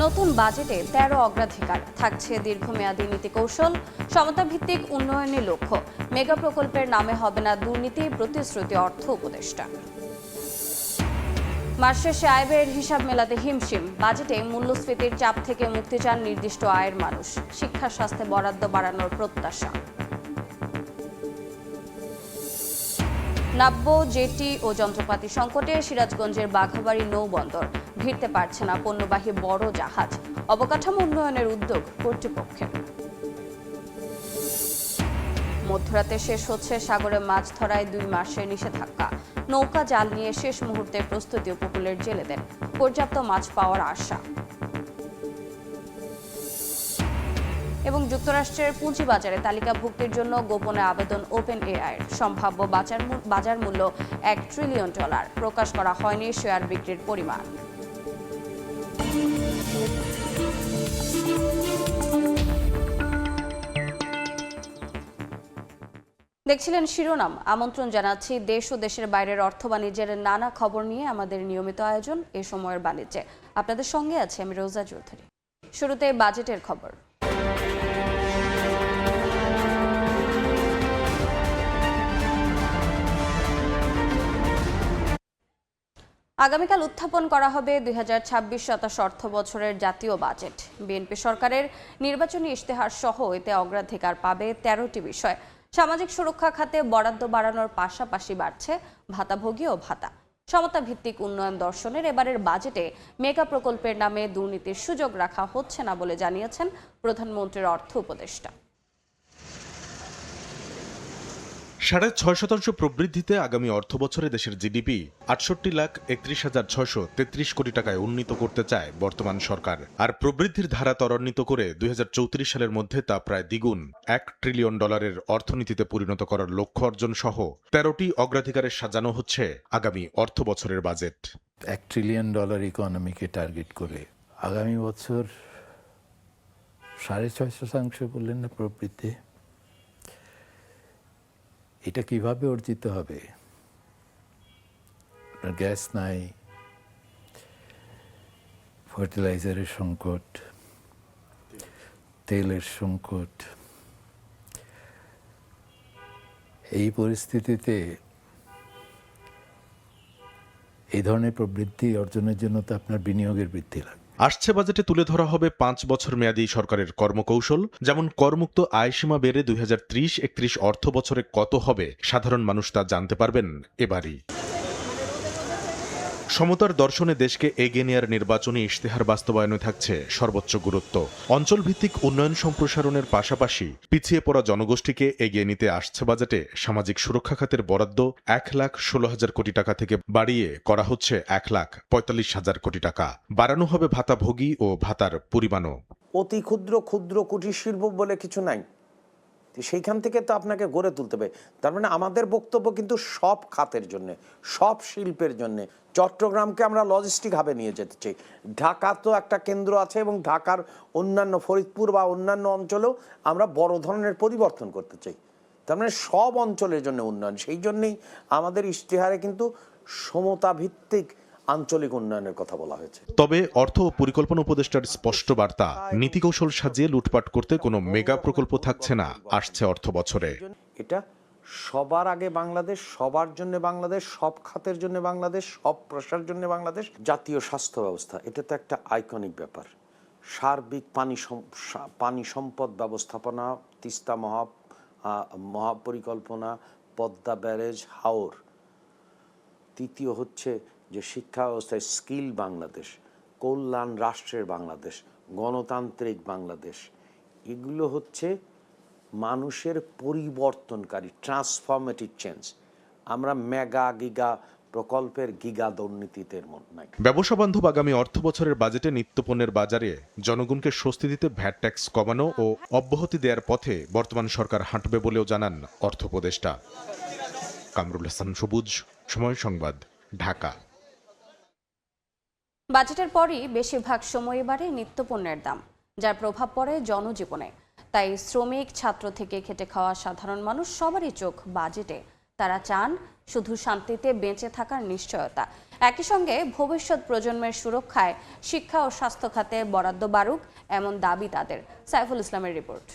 নতুন বাজেটে ১৩ অগ্রাধিকার থাকছে দীর্ঘমেয়াদী নীতিকৌশল, সমতাভিত্তিক উন্নয়নের লক্ষ্য। মেগা প্রকল্পের নামে হবে না দুর্নীতি, প্রতিশ্রুতি অর্থ উপদেষ্টা। মাস শেষে আয় ব্যয়ের হিসাব মেলাতে হিমশিম। বাজেটে মূল্যস্ফীতির চাপ থেকে মুক্তি চান নির্দিষ্ট আয়ের মানুষ। শিক্ষা স্বাস্থ্যে বরাদ্দ বাড়ানোর প্রত্যাশা। নাব্য জেটি ও যন্ত্রপাতি সংকটে সিরাজগঞ্জের বাঘাবাড়ী নৌবন্দর ভিড়তে পারছে না পণ্যবাহী বড় জাহাজ। অবকাঠামো উন্নয়নের উদ্যোগ কর্তৃপক্ষের। মধ্যরাতে শেষ হচ্ছে সাগরে মাছ ধরায় ২ মাসের নিষেধাজ্ঞা। নৌকা জাল নিয়ে শেষ মুহূর্তে প্রস্তুতি উপকূলের জেলেদের। পর্যাপ্ত মাছ পাওয়ার আশা। এবং যুক্তরাষ্ট্রের পুঁজিবাজারে তালিকাভুক্তির জন্য গোপনে আবেদন ওপেনএআইয়ের। সম্ভাব্য বাজার মূল্য $1 ট্রিলিয়ন। প্রকাশ করা হয়নি শেয়ার বিক্রির পরিমাণ। দেখছিলেন শিরোনাম। আমন্ত্রণ জানাচ্ছি দেশ ও দেশের বাইরের অর্থ বাণিজ্যের নানা খবর নিয়ে আমাদের নিয়মিত আয়োজন এ সময়ের বাণিজ্যে। আপনাদের সঙ্গে আছে আমি রোজা চৌধুরী। শুরুতে বাজেটের খবর। আগামীকাল উত্থাপন করা হবে ২০২৬-২৭ অর্থ বছরের জাতীয় বাজেট। বিএনপি সরকারের নির্বাচনী ইশতেহার সহ এতে অগ্রাধিকার পাবে ১৩টি বিষয়। সামাজিক সুরক্ষা খাতে বরাদ্দ বাড়ানোর পাশাপাশি বাড়ছে ভাতাভোগী ও ভাতা। সমতা ভিত্তিক উন্নয়ন দর্শনের এবারের বাজেটে মেগা প্রকল্পের নামে দুর্নীতির সুযোগ রাখা হচ্ছে না বলে জানিয়েছেন প্রধানমন্ত্রীর অর্থ উপদেষ্টা। ৬.৫% প্রবৃদ্ধিতে আগামী অর্থবছরে দেশের জিডিপি ৬৮,৩১,৬৩৩ কোটি টাকায় উন্নীত করতে চায় বর্তমান সরকার। আর প্রবৃদ্ধির ধারা ত্বরান্বিত করে ২০৩৪ সালের মধ্যে তা প্রায় দ্বিগুণ $1 ট্রিলিয়ন অর্থনীতিতে পরিণত করার লক্ষ্য অর্জন সহ ১৩টি অগ্রাধিকারে সাজানো হচ্ছে আগামী অর্থ বছরের বাজেট। $1 ট্রিলিয়ন ইকোনমিকে টার্গেট করে আগামী বছর ৬.৫% বললেন না প্রবৃদ্ধি। এটা কিভাবে অর্জিত হবে? গ্যাস নাই, ফার্টিলাইজারের সংকট, তেলের সংকট। এই পরিস্থিতিতে এই ধরনের প্রবৃদ্ধি অর্জনের জন্য তো আপনার বিনিয়োগের বৃদ্ধি লাগবে। আসছে বাজেটে তুলে ধরা হবে ৫ বছর মেয়াদী সরকারের কর্মকৌশল। যেমন করমুক্ত আয়সীমা বেড়ে ২০৩০-৩১ অর্থ বছরে কত হবে সাধারণ মানুষ তা জানতে পারবেন এবারই। সমতার দর্শনে দেশকে এগিয়ে নেওয়ার নির্বাচনী ইশতেহার বাস্তবায়নে থাকছে সর্বোচ্চ গুরুত্ব। অঞ্চলভিত্তিক উন্নয়ন সম্প্রসারণের পাশাপাশি পিছিয়ে পড়া জনগোষ্ঠীকে এগিয়ে নিতে আসছে বাজেটে সামাজিক সুরক্ষা খাতের বরাদ্দ ১,১৬,০০০ কোটি টাকা থেকে বাড়িয়ে করা হচ্ছে ১,৪৫,০০০ কোটি টাকা। বাড়ানো হবে ভাতাভোগী ও ভাতার পরিমাণও। অতি ক্ষুদ্র ক্ষুদ্র কুটির শিল্প বলে কিছু নাই, সেইখান থেকে তো আপনাকে গড়ে তুলতে হবে। তার মানে আমাদের বক্তব্য কিন্তু সব খাতের জন্য, সব শিল্পের জন্য। চট্টগ্রামকে আমরা লজিস্টিক হাবে নিয়ে যেতে চাই। ঢাকা তো একটা কেন্দ্র আছে এবং ঢাকার অন্যান্য ফরিদপুর বা অন্যান্য অঞ্চলেও আমরা বড় ধরনের পরিবর্তন করতে চাই। তার মানে সব অঞ্চলের জন্য উন্নয়ন। সেই জন্যই আমাদের ইশতেহারে কিন্তু সমতা ভিত্তিক আঞ্চলিক উন্নয়নের কথা বলা হয়েছে। তবে অর্থ ও পরিকল্পনা উপদেষ্টার স্পষ্ট বার্তা, নীতিকৌশল সাজিয়ে লুটপাট করতে কোনো মেগা প্রকল্প থাকছে না আসছে অর্থ বছরে। এটা সবার আগে বাংলাদেশ, সবার জন্য বাংলাদেশ, সব খাতের জন্য বাংলাদেশ, সব প্রসার জন্য বাংলাদেশ। জাতীয় স্বাস্থ্য ব্যবস্থা, এটা তো একটা আইকনিক ব্যাপার। সার্বিক পানি সম্পদ ব্যবস্থাপনা, তিস্তা মহাপরিকল্পনা, পদ্মা ব্যারেজ, হাওর। তৃতীয় হচ্ছে যে শিক্ষা ব্যবস্থায় স্কিল বাংলাদেশ, কল্যাণ রাষ্ট্রের বাংলাদেশ, গণতান্ত্রিক বাংলাদেশ। এগুলো হচ্ছে মানুষের পরিবর্তনকারী, ট্রান্সফরমেটিভ চেঞ্জ। আমরা মেগা গিগা প্রকল্পের গিগা দুর্নীতিতে নাই। ব্যবসা বান্ধব আগামী অর্থ বছরের বাজেটে নিত্যপণ্যের বাজারে জনগণকে স্বস্তি দিতে ভ্যাট ট্যাক্স কমানো ও অব্যাহতি দেওয়ার পথে বর্তমান সরকার হাঁটবে বলেও জানান অর্থ উপদেষ্টা। কামরুল হাসান সবুজ, সময় সংবাদ, ঢাকা। বাজেটের পরই বেশিরভাগ সময় বাড়ে নিত্যপণ্যের দাম, যার প্রভাব পড়ে জনজীবনে। তাই শ্রমিক, ছাত্র থেকে খেটে খাওয়া সাধারণ মানুষ সবারই চোখ বাজেটে। তারা চান শুধু শান্তিতে বেঁচে থাকার নিশ্চয়তা। একই সঙ্গে ভবিষ্যৎ প্রজন্মের সুরক্ষায় শিক্ষা ও স্বাস্থ্য খাতে বরাদ্দ বাড়ুক, এমন দাবি তাদের। সাইফুল ইসলামের রিপোর্ট।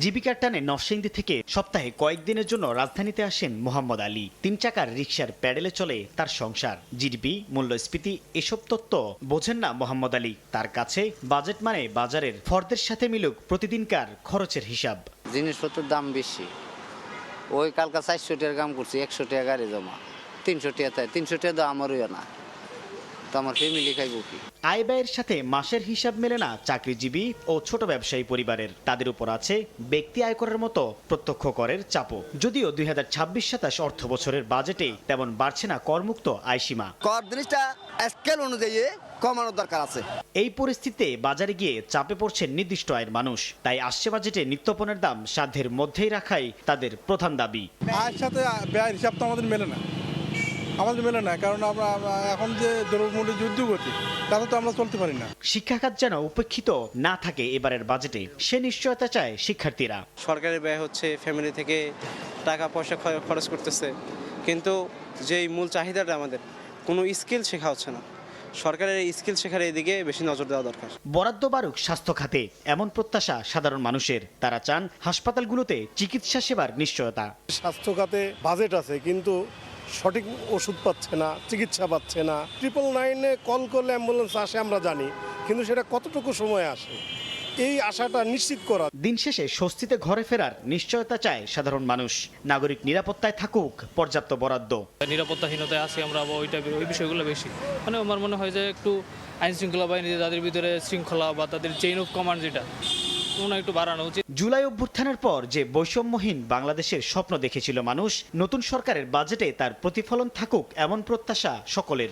জীবিকার টানে নরসিংদী থেকে সপ্তাহে কয়েকদিনের জন্য রাজধানীতে আসেন মোহাম্মদ আলী। 3 চাকার রিকশার প্যাডেলে চলে তার সংসার। জিডিপি, মূল্যস্ফীতি এসব তত্ত্ব বোঝেন না মোহাম্মদ আলী। তার কাছে বাজেট মানে বাজারের ফর্দের সাথে মিলুক প্রতিদিনকার খরচের হিসাব। জিনিসপত্রের দাম বেশি। ওই কালকা 400 টাকার কাম করছি, 100 টাকা গাড়ি জমা, 300 টাকা তাই 300 টাকা তো আমারও না, তো আমার ফ্যামিলি খাইব কি? আয় ব্যয়ের সাথে মাসের হিসাব মেলে না চাকরিজীবী ও ছোট ব্যবসায়ী পরিবারের। তাদের উপর আছে ব্যক্তি আয়করের মতো প্রত্যক্ষ করের চাপও। যদিও 2026-27 অর্থ বছরের বাজেটে তেমন বাড়ছে না করমুক্ত আয়সীমা। কর জিনিসটা স্কেল অনুযায়ী কমানোর দরকার আছে। এই পরিস্থিতিতে বাজারে গিয়ে চাপে পড়ছেন নির্দিষ্ট আয়ের মানুষ। তাই আসছে বাজেটে নিত্যপণ্যের দাম সাধ্যের মধ্যেই রাখাই তাদের প্রধান দাবি। আয়ের সাথে ব্যয়ের হিসাব তো আমাদের মেলে না, কারণ আমরা এখন যে দ্রব্যমূল্য যুদ্ধ করছি তাতে তো আমরা চলতে পারি না। শিক্ষাখাত যেন উপেক্ষিত না থাকে এবারের বাজেটে, সে নিশ্চয়তা চায় শিক্ষার্থীরা। সরকারের ব্যয় হচ্ছে, ফ্যামিলি থেকে টাকা পয়সা খরচ করতেছে, কিন্তু যেই মূল চাহিদাটা আমাদের কোনো স্কিল শেখা হচ্ছে না। সরকারের এই স্কিল শেখার এদিকে বেশি নজর দেওয়া দরকার। বরাদ্দ বাড়ুক স্বাস্থ্য খাতে, এমন প্রত্যাশা সাধারণ মানুষের। তারা চান হাসপাতালগুলোতে চিকিৎসা সেবার নিশ্চয়তা। স্বাস্থ্য খাতে বাজেট আছে কিন্তু সঠিক ওষুধ পাচ্ছে না, চিকিৎসা পাচ্ছে না। 999-এ কল করলে অ্যাম্বুলেন্স আসে আমরা জানি, কিন্তু সেটা কতটুকু সময় আসে, এই আশাটা নিশ্চিত করা। দিন শেষে স্বস্তিতে ঘরে ফেরার নিশ্চয়তা চায় সাধারণ মানুষ। নাগরিক নিরাপত্তায় থাকুক পর্যাপ্ত বরাদ্দ। নিরাপত্তাহীনতায় আছি আমরা, ওই বিষয়গুলো বেশি। মানে আমার মনে হয় যে একটু আইন শৃঙ্খলা বাহিনী, তাদের ভিতরে শৃঙ্খলা বা তাদের চেইন অফ কমান্ড যেটা একটু বাড়ানো উচিত। জুলাই অভ্যুত্থানের পর যে বৈষম্যহীন বাংলাদেশের স্বপ্ন দেখেছিল মানুষ, নতুন সরকারের বাজেটে তার প্রতিফলন থাকুক এমন প্রত্যাশা সকলের।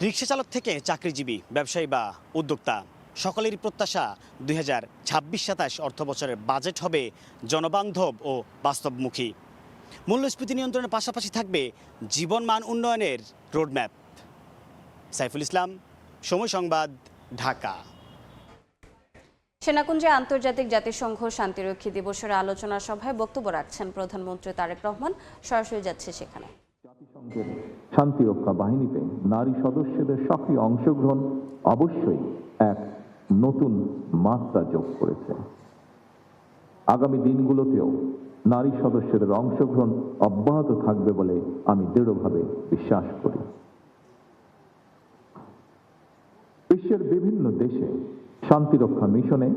রিকশা চালক থেকে চাকরিজীবী, ব্যবসায়ী বা উদ্যোক্তা, সকলেরই প্রত্যাশা 2026-27 অর্থ বছরের বাজেট হবে জনবান্ধব ও বাস্তবমুখী। মূল্যস্ফীতি নিয়ন্ত্রণের পাশাপাশি থাকবে জীবনমান উন্নয়নের রোডম্যাপ। সাইফুল ইসলাম, সময় সংবাদ, ঢাকা। সেনাকুঞ্জে আন্তর্জাতিক জাতিসংঘ শান্তিরক্ষী দিবসের আলোচনা সভায় বক্তব্য রাখছেন প্রধানমন্ত্রী তারেক রহমান। সরাসরি যাচ্ছে সেখানে। জাতিসংঘের শান্তিরক্ষা বাহিনীতে নারী সদস্যদের সক্রিয় অংশগ্রহণ অবশ্যই এক নতুন মাত্রা যোগ করেছে। আগামী দিনগুলোতেও নারী সদস্যদের অংশগ্রহণ অব্যাহত থাকবে বলে আমি দৃঢ়ভাবে বিশ্বাস করি। বিশ্বের বিভিন্ন দেশে শান্তিরক্ষা মিশনে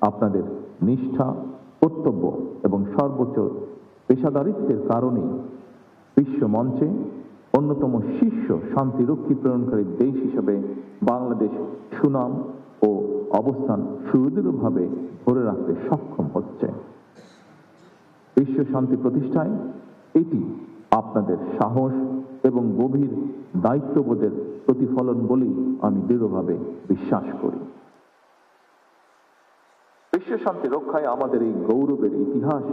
আপনাদের নিষ্ঠা, কর্তব্য এবং সর্বোচ্চ পেশাদারিত্বের কারণেই বিশ্ব মঞ্চে অন্যতম শীর্ষ শান্তিরক্ষী প্রেরণকারী দেশ হিসেবে বাংলাদেশ সুনাম ও অবস্থান সুদৃঢ়ভাবে ধরে রাখতে সক্ষম হচ্ছে। বিশ্ব শান্তি প্রতিষ্ঠায় এটি আপনাদের সাহস এবং গভীর দায়িত্ববোধের প্রতিফলন বলেই আমি দৃঢ়ভাবে বিশ্বাস করি। বিশ্ব শান্তি রক্ষায় আমাদের এই গৌরবের ইতিহাস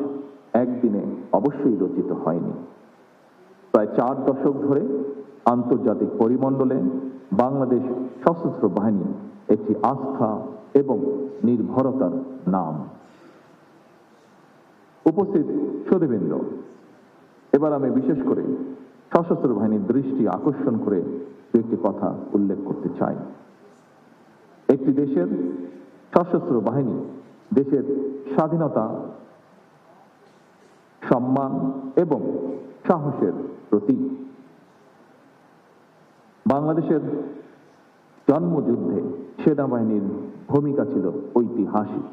একদিনে অবশ্যই রচিত হয়নি। প্রায় 4 দশক ধরে আন্তর্জাতিক পরিমণ্ডলে বাংলাদেশ সশস্ত্র বাহিনী একটি আস্থা এবং নির্ভরতার নাম। উপস্থিত সুধীবৃন্দ, এবার আমি বিশেষ করে সশস্ত্র বাহিনীর দৃষ্টি আকর্ষণ করে একটি কথা উল্লেখ করতে চাই। একটি দেশের সশস্ত্র বাহিনী দেশের স্বাধীনতা, সম্মান এবং সাহসের প্রতীক। বাংলাদেশের জন্মযুদ্ধে সেনাবাহিনীর ভূমিকা ছিল ঐতিহাসিক।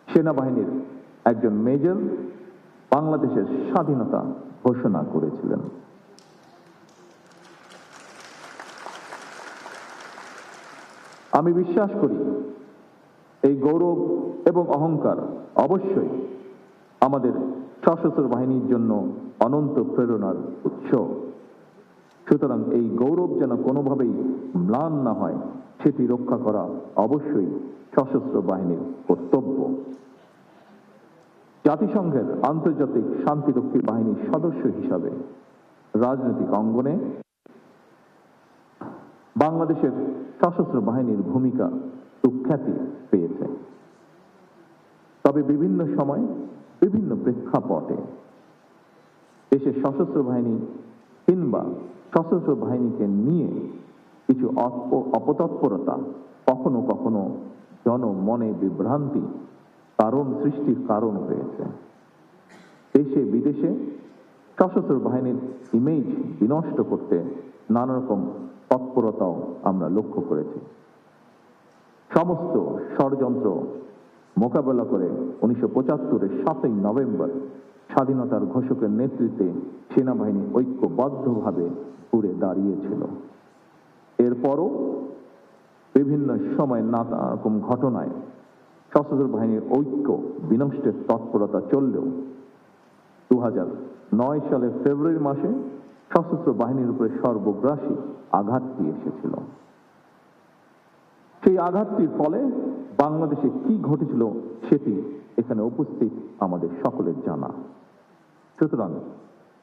সেনাবাহিনীর একজন মেজর বাংলাদেশের স্বাধীনতা ঘোষণা করেছিলেন। আমি বিশ্বাস করি এই গৌরব এবং অহংকার অবশ্যই আমাদের সশস্ত্র বাহিনীর জন্য অনন্ত প্রেরণার উৎস। সুতরাং এই গৌরব যেন কোনোভাবেই ম্লান না হয়, সেটি রক্ষা করা অবশ্যই সশস্ত্র বাহিনীর কর্তব্য। জাতিসংঘের আন্তর্জাতিক শান্তিরক্ষী বাহিনীর সদস্য হিসাবে রাজনৈতিক অঙ্গনে বাংলাদেশের সশস্ত্র বাহিনীর ভূমিকা সুখ্যাতি পেয়েছে। তবে বিভিন্ন সময় বিভিন্ন প্রেক্ষাপটে দেশের সশস্ত্র বাহিনী কিংবা সশস্ত্র বাহিনীকে নিয়ে কিছু অপতৎপরতা কখনো কখনো জনমনে বিভ্রান্তি সৃষ্টির কারণ হয়েছে। দেশে বিদেশে সশস্ত্র বাহিনীর ইমেজ বিনষ্ট করতে নানা রকম তৎপরতাও আমরা লক্ষ্য করেছি। সমস্ত ষড়যন্ত্র মোকাবেলা করে 1975-এর 7ই নভেম্বর স্বাধীনতার ঘোষকের নেতৃত্বে সেনাবাহিনী ঐক্যবদ্ধভাবে ঘুরে দাঁড়িয়েছিল। এরপরও বিভিন্ন সময় নানা রকম ঘটনায় সশস্ত্র বাহিনীর ঐক্য বিনষ্টের তৎপরতা চললেও 2009 সালের ফেব্রুয়ারি মাসে সশস্ত্র বাহিনীর উপরে সর্বগ্রাসী আঘাতটি এসেছিল। সেই আঘাতটির ফলে বাংলাদেশে কি ঘটেছিল সেটি এখানে উপস্থিত আমাদের সকলের জানা। সুতরাং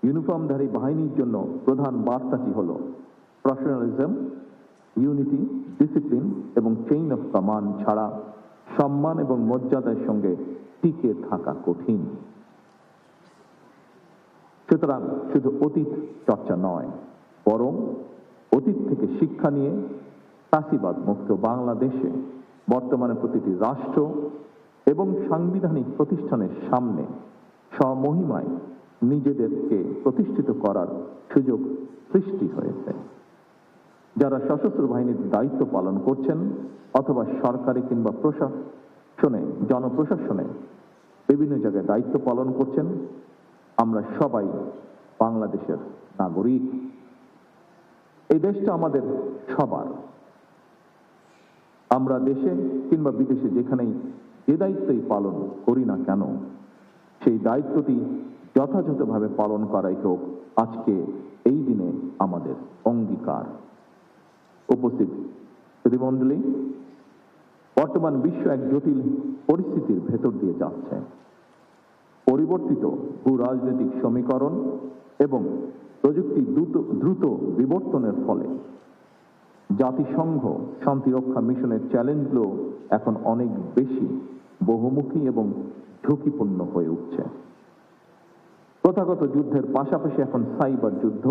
ইউনিফর্মধারী বাহিনীর জন্য প্রধান বার্তাটি হল প্রফেশনালিজম, ইউনিটি, ডিসিপ্লিন এবং চেইন অফ কমান্ড ছাড়া সম্মান এবং মর্যাদার সঙ্গে টিকে থাকা কঠিন। সুতরাং শুধু অতীত চর্চা নয়, বরং অতীত থেকে শিক্ষা নিয়ে ফ্যাসিবাদ মুক্ত বাংলাদেশে বর্তমানে প্রতিটি রাষ্ট্র এবং সাংবিধানিক প্রতিষ্ঠানের সামনে স্বমহিমায় নিজেদেরকে প্রতিষ্ঠিত করার সুযোগ সৃষ্টি হয়েছে। যারা সশস্ত্র বাহিনীর দায়িত্ব পালন করছেন অথবা সরকারি কিংবা প্রশাসনে, জনপ্রশাসনে বিভিন্ন জায়গায় দায়িত্ব পালন করছেন, আমরা সবাই বাংলাদেশের নাগরিক। এই দেশটা আমাদের সবার। আমরা দেশে কিংবা বিদেশে যেখানেই যে দায়িত্বই পালন করি না কেন, সেই দায়িত্বটি যথাযথভাবে পালন করাই হোক আজকে এই দিনে আমাদের অঙ্গীকার। উপস্থিত প্রতিমণ্ডলী, বর্তমান বিশ্ব এক জটিল পরিস্থিতির ভেতর দিয়ে যাচ্ছে। পরিবর্তিত ভূ রাজনৈতিক সমীকরণ এবং প্রযুক্তি দ্রুত বিবর্তনের ফলে জাতিসংঘ শান্তিরক্ষা মিশনের চ্যালেঞ্জগুলো এখন অনেক বেশি বহুমুখী এবং ঝুঁকিপূর্ণ হয়ে উঠছে। প্রথাগত যুদ্ধের পাশাপাশি এখন সাইবার যুদ্ধ,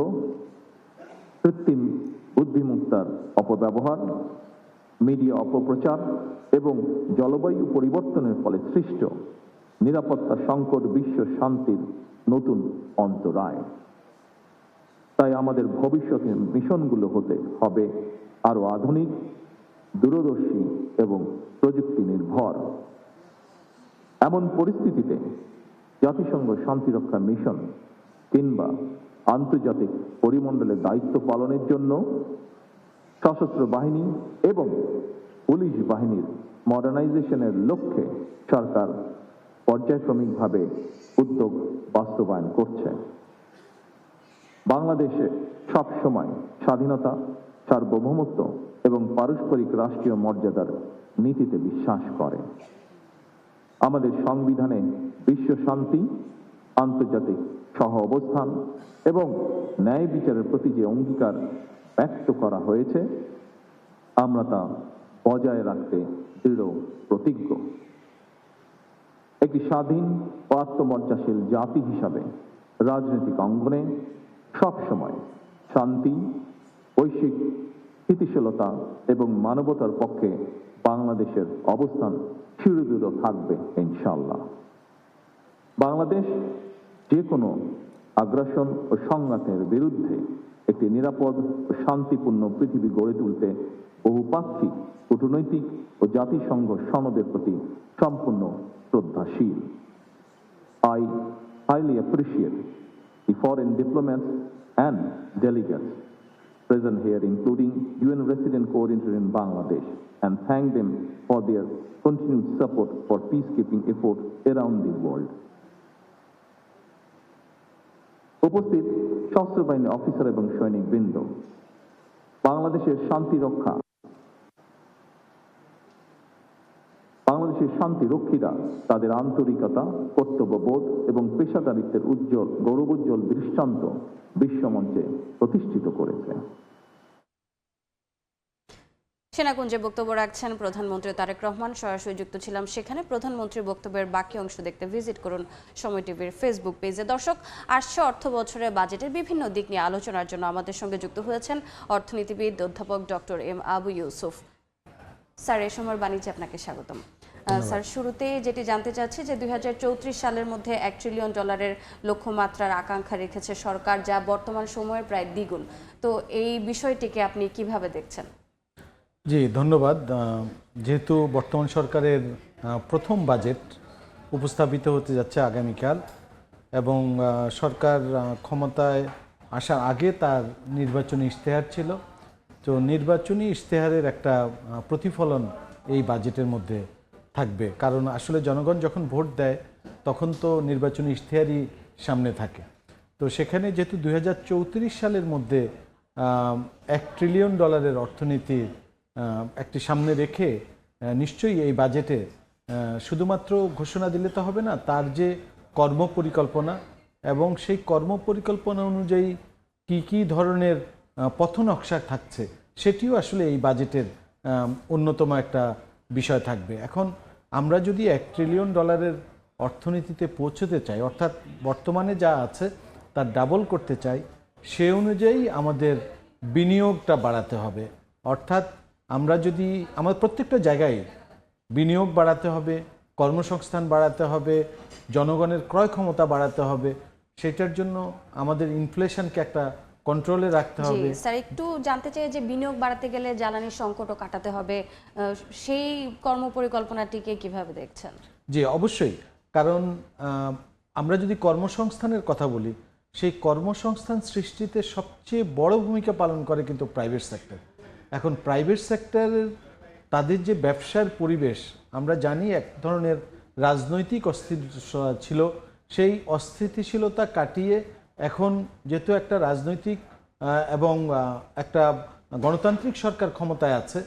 কৃত্রিম বুদ্ধিমত্তার অপব্যবহার, মিডিয়া অপপ্রচার এবং জলবায়ু পরিবর্তনের ফলে সৃষ্ট নিরাপত্তা সংকট বিশ্ব শান্তির নতুন অন্তরায়। তাই আমাদের ভবিষ্যতের মিশনগুলো হতে হবে আরো আধুনিক, দূরদর্শী এবং প্রযুক্তি নির্ভর। এমন পরিস্থিতিতে জাতিসংঘ শান্তিরক্ষা মিশন কিংবা আন্তর্জাতিক পরিমণ্ডলে দায়িত্ব পালনের জন্য সশস্ত্র বাহিনী এবং পুলিশ বাহিনীর মডার্নাইজেশনের লক্ষ্যে সরকার পর্যায়ক্রমিকভাবে উদ্যোগ বাস্তবায়ন করছে। বাংলাদেশে সবসময় স্বাধীনতা, সার্বভৌমত্ব এবং পারস্পরিক রাষ্ট্রীয় মর্যাদার নীতিতে বিশ্বাস করে। আমাদের সংবিধানে বিশ্ব শান্তি, আন্তর্জাতিক সহ অবস্থান এবং ন্যায় বিচারের প্রতি যে অঙ্গীকার ব্যক্ত করা হয়েছে, আমরা তা বজায় রাখতে দৃঢ় প্রতিজ্ঞ। একটি স্বাধীন ও আত্মমর্যাশীল জাতি হিসাবে রাজনৈতিক অঙ্গনে সবসময় শান্তি, বৈশ্বিক স্থিতিশীলতা এবং মানবতার পক্ষে বাংলাদেশের অবস্থান চিরদৃঢ় থাকবে ইনশাআল্লাহ। বাংলাদেশ যে কোনো আগ্রাসন ও সংঘাতের বিরুদ্ধে একটি নিরাপদ ও শান্তিপূর্ণ পৃথিবী গড়ে তুলতে বহুপাক্ষিক, কূটনৈতিক ও জাতিসংঘ সনদের প্রতি সম্পূর্ণ শ্রদ্ধাশীল। I highly appreciate the foreign diplomats and delegates present here, including UN resident coordinator in Bangladesh, and thank them for their continued support for peacekeeping efforts around the world. উপস্থিত সশস্ত্র বাহিনী অফিসার এবং সৈনিক বৃন্দ, বাংলাদেশের শান্তিরক্ষীরা তাদের আন্তরিকতা, কর্তব্যবোধ এবং পেশাদারিত্বের গৌরবোজ্জ্বল দৃষ্টান্ত বিশ্বমঞ্চে প্রতিষ্ঠিত করেছে। সেনাকুঞ্জে বক্তব্য রাখছেন প্রধানমন্ত্রী তারেক রহমান। সরাসরি যুক্ত ছিলাম সেখানে। প্রধানমন্ত্রীর বক্তব্যের বাকি অংশ দেখতে ভিজিট করুন সময় টিভির ফেসবুক পেজে। দর্শক, আসছে অর্থ বছরের বাজেটের বিভিন্ন দিক নিয়ে আলোচনার জন্য আমাদের সঙ্গে যুক্ত হয়েছেন অর্থনীতিবিদ অধ্যাপক doctor M Abu Yusuf. Sir, এ সময় বাণিজ্যে আপনাকে স্বাগতম। স্যার, শুরুতে যেটি জানতে চাচ্ছি যে 2034 সালের মধ্যে $1 ট্রিলিয়ন লক্ষ্যমাত্রার আকাঙ্ক্ষা রেখেছে সরকার, যা বর্তমান সময়ের প্রায় দ্বিগুণ। তো এই বিষয়টিকে আপনি কিভাবে দেখছেন? জি, ধন্যবাদ। যেহেতু বর্তমান সরকারের প্রথম বাজেট উপস্থাপিত হতে যাচ্ছে আগামীকাল, এবং সরকার ক্ষমতায় আসার আগে তার নির্বাচনী ইশতেহার ছিল, তো নির্বাচনী ইশতেহারের একটা প্রতিফলন এই বাজেটের মধ্যে থাকবে। কারণ আসলে জনগণ যখন ভোট দেয় তখন তো নির্বাচনী ইশতেহারই সামনে থাকে। তো সেখানে যেহেতু 2034 সালের মধ্যে $1 ট্রিলিয়ন অর্থনীতির একটি সামনে রেখে নিশ্চয়ই এই বাজেটে শুধুমাত্র ঘোষণা দিলে তো হবে না, তার যে কর্মপরিকল্পনা এবং সেই কর্মপরিকল্পনা অনুযায়ী কি কি ধরনের পথ নকশা থাকছে সেটিও আসলে এই বাজেটের অন্যতম একটা বিষয় থাকবে। এখন আমরা যদি $1 ট্রিলিয়ন অর্থনীতিতে পৌঁছতে চাই, অর্থাৎ বর্তমানে যা আছে তার ডাবল করতে চাই, সে অনুযায়ী আমাদের বিনিয়োগটা বাড়াতে হবে। অর্থাৎ আমরা যদি আমাদের প্রত্যেকটা জায়গায় বিনিয়োগ বাড়াতে হবে, কর্মসংস্থান বাড়াতে হবে, জনগণের ক্রয় ক্ষমতা বাড়াতে হবে, সেটার জন্য আমাদের ইনফ্লেশনকে একটা কন্ট্রোলে রাখতে হবে। স্যার, একটু জানতে চাই যে বিনিয়োগ বাড়াতে গেলে জ্বালানির সংকটও কাটাতে হবে, সেই কর্মপরিকল্পনাটিকে কিভাবে দেখছেন? জি, অবশ্যই। কারণ আমরা যদি কর্মসংস্থানের কথা বলি, সেই কর্মসংস্থান সৃষ্টিতে সবচেয়ে বড় ভূমিকা পালন করে কিন্তু প্রাইভেট সেক্টর। এখন প্রাইভেট সেক্টরের তাদের যে ব্যবসার পরিবেশ, আমরা জানি এক ধরনের রাজনৈতিক অস্থিরতা ছিল, সেই অস্থিতিশীলতা কাটিয়ে এখন যেহেতু একটা রাজনৈতিক এবং একটা গণতান্ত্রিক সরকার ক্ষমতায় আছে,